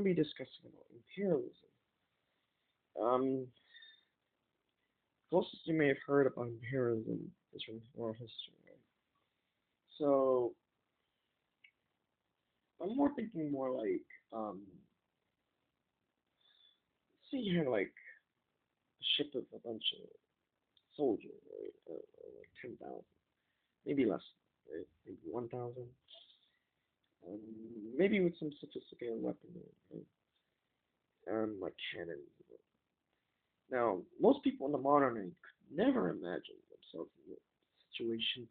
going to be discussing about imperialism. Um, closest you may have heard about imperialism is from world history, right? So I'm more thinking more like, see you had like a ship of a bunch of soldiers, right? Like 10,000, maybe less, right? Maybe 1,000, um, maybe with some sophisticated weaponry, right? Like cannons. Now, most people in the modern age could never imagine themselves in this situation,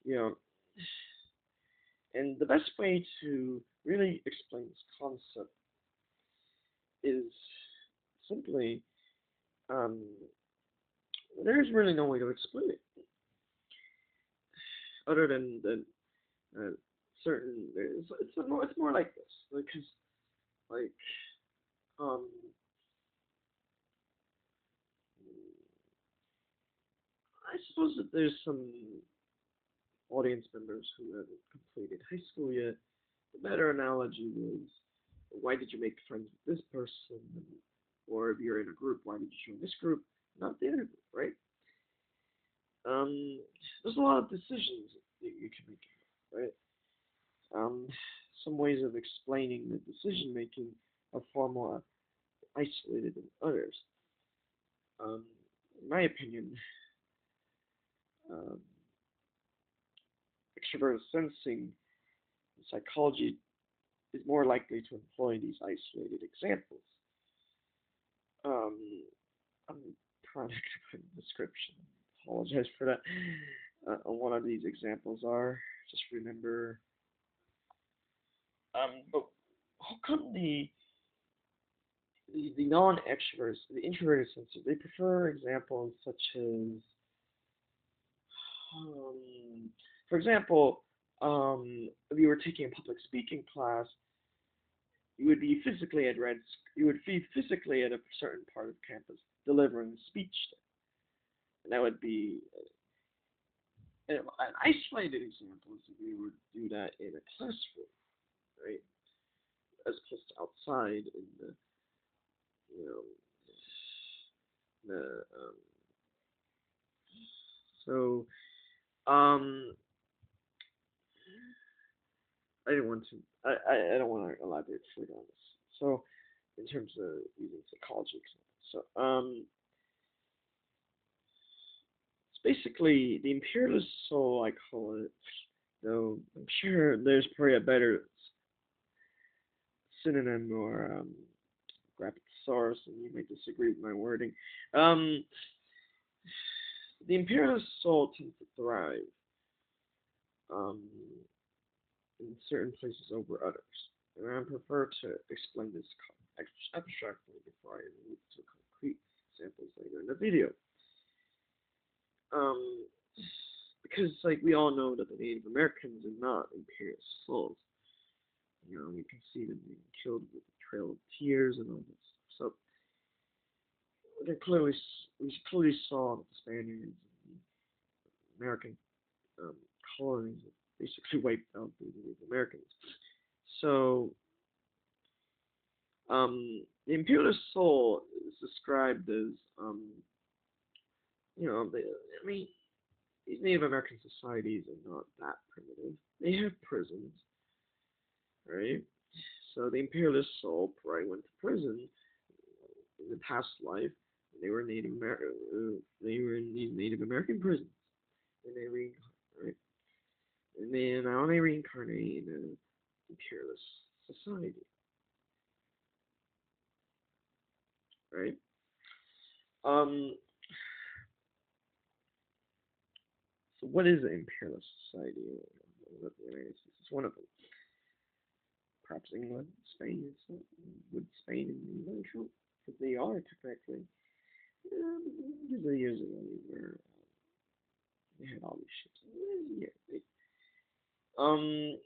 you know. And the best way to really explain this concept is simply, um, there's really no way to explain it other than uh, certain. It's more like this, because like um, I suppose that there's some audience members who haven't completed high school yet. The better analogy was, why did you make friends with this person? Or if you're in a group, why did you join this group, not the other group, right? Um, there's a lot of decisions that you can make, right? Um, some ways of explaining the decision making are far more isolated than others. In my opinion, um, extroverted sensing psychology is more likely to employ these isolated examples. Um, I'm trying to put a description. Apologize for that. One of these examples are, just remember, but how come the non-extroverts, the introverted sensors, they prefer examples such as, um, for example, if you were taking a public speaking class, you would be physically at red, you would be physically at a certain part of campus delivering a speech, and that would be an isolated example is if we would do that in a classroom, right? As opposed to outside in the, you know, the so um I didn't want to I don't want to elaborate further on this. So in terms of using psychology examples, so it's basically the imperialist soul, I call it. Though I'm sure there's probably a better synonym or graphic source, and you may disagree with my wording. Um, the imperialist soul tends to thrive um, in certain places over others, and I prefer to explain this abstractly before I move to concrete examples later in the video. Um, because like we all know that the Native Americans are not imperialist souls. You know, we can see them being killed with the Trail of Tears and all this. So we clearly saw that the Spaniards and the American um, colonies basically wiped out the Native Americans. So the imperialist soul is described as I mean, these Native American societies are not that primitive. They have prisons, right? So the imperialist soul probably went to prison in the past life. They were they were in these Native American prisons, and they reincarnate, right? And then now they reincarnate in an imperialist society, right? Um, so what is an imperialist society? The United States is one of them. Perhaps England, Spain, would Spain and England count? Because they are technically. Just a years ago, they had all these ships. Yeah, um.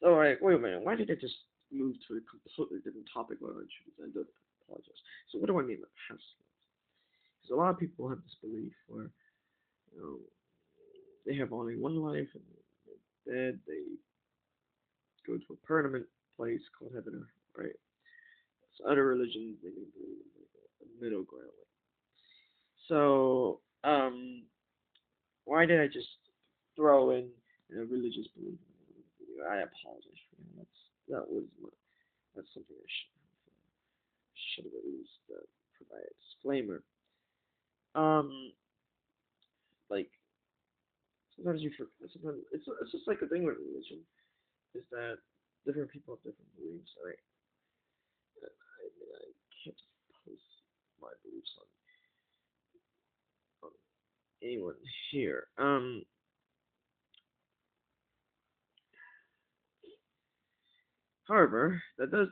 All right, wait a minute. Why did I just move to a completely different topic when I should have apologize? So what do I mean by past lives? Because a lot of people have this belief where you know they have only one life and they're dead. They go to a permanent place called heaven, right? So other religions they believe in a middle ground. So why did I just throw in religious belief? I apologize for that. That's something I should have at least provide a disclaimer. Um, like sometimes you forget. Sometimes it's just like the thing with religion is that different people have different beliefs. I can't just post my beliefs on anyone here. However, that is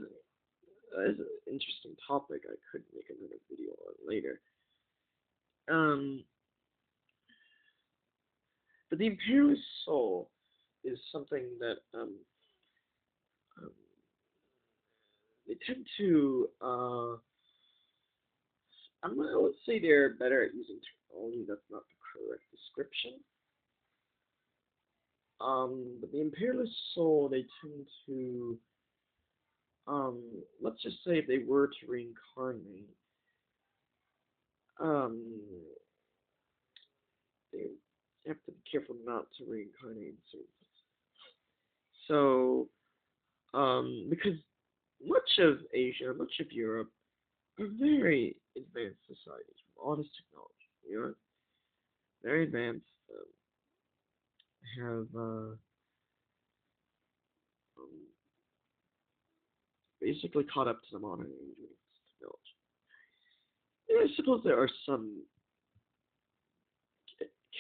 an interesting topic. I could make another video on later. Um, but the imperialist soul is something that um they tend to I would say they're better at using technology. That's not the correct description. But the imperialist soul, they tend to let's just say if they were to reincarnate, um, they have to be careful not to reincarnate in certain places. So, because much of Asia, much of Europe are very advanced societies with all this technology. Very advanced. Have basically caught up to the modern age with technology. And I suppose there are some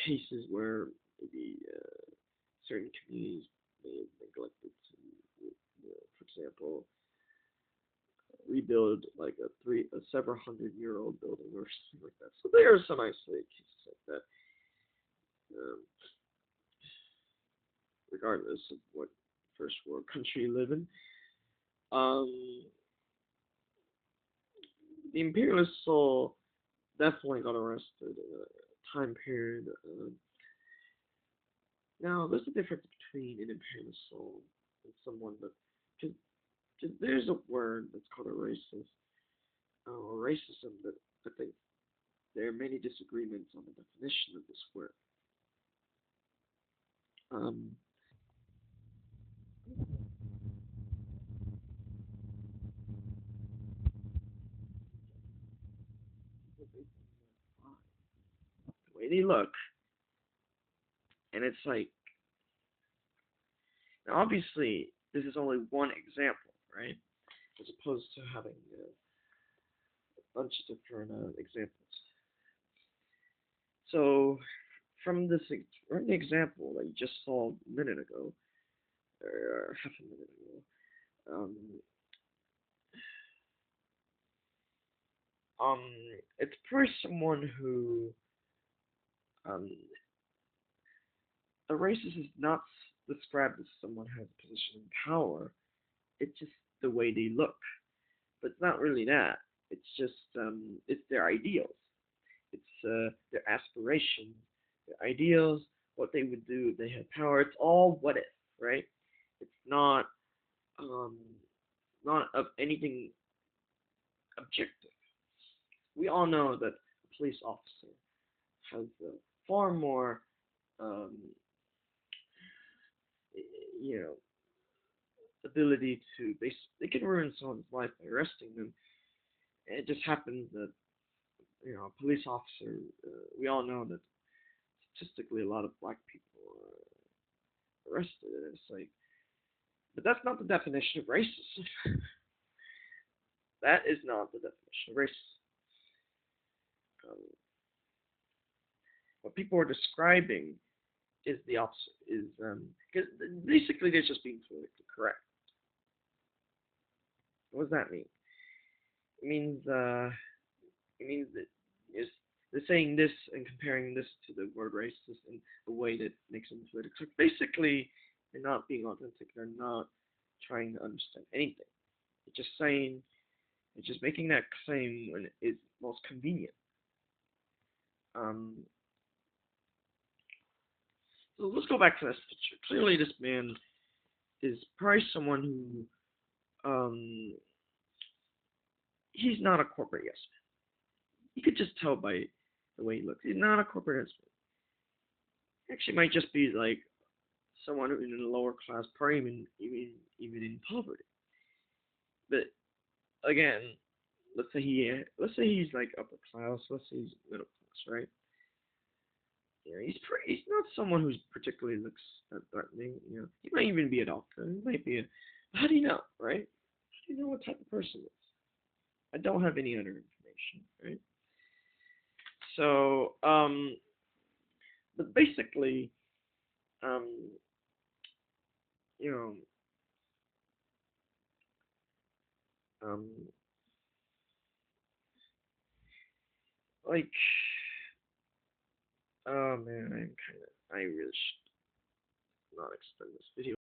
cases where maybe certain communities may have neglected to, for example, rebuild like a several hundred-year-old building or something like that. So there are some isolated cases like that, um, regardless of what first world country you live in. Um, the imperialist soul definitely got arrested in a time period. Now, there's a difference between an imperialist soul and someone that, cause there's a word that's called a racist, or racism, that I think there are many disagreements on the definition of this word. Um, the way they look, and it's like, now obviously, this is only one example, right? As opposed to having a bunch of different examples. So, from the example that you just saw a minute ago, or half a minute ago, um, it's for someone who, um, a racist is not described as someone who has a position in power. It's just the way they look, but it's not really that. It's just it's their ideals. It's their aspirations, their ideals, what they would do if they had power. It's all what if, right? It's um, not of anything objective. We all know that a police officer has far more, um, you know, ability to they can ruin someone's life by arresting them. And it just happens that a police officer. We all know that statistically a lot of black people are arrested, and it's like, but that's not the definition of racism. That is not the definition of racism. Um, what people are describing is the opposite. Is because basically they're just being politically correct. What does that mean? It means that is they're saying this and comparing this to the word racist in a way that makes them politically. Basically, they're not being authentic. They're not trying to understand anything. They're just saying. They're just making that claim when it is most convenient. Um, so let's go back to this picture. Clearly, this man is probably someone who he's not a corporate yes man. You could just tell by the way he looks. He's not a corporate yes man. He actually might just be like someone in a lower class, probably even in poverty. But again, let's say he's like upper class. Let's say he's middle class, right? He's not someone who's particularly looks threatening. He might even be a doctor. He might be a. How do you know, right? How do you know what type of person it is? I don't have any other information, right? So, but basically, um, you know, um, like, oh man, I really should not extend this video.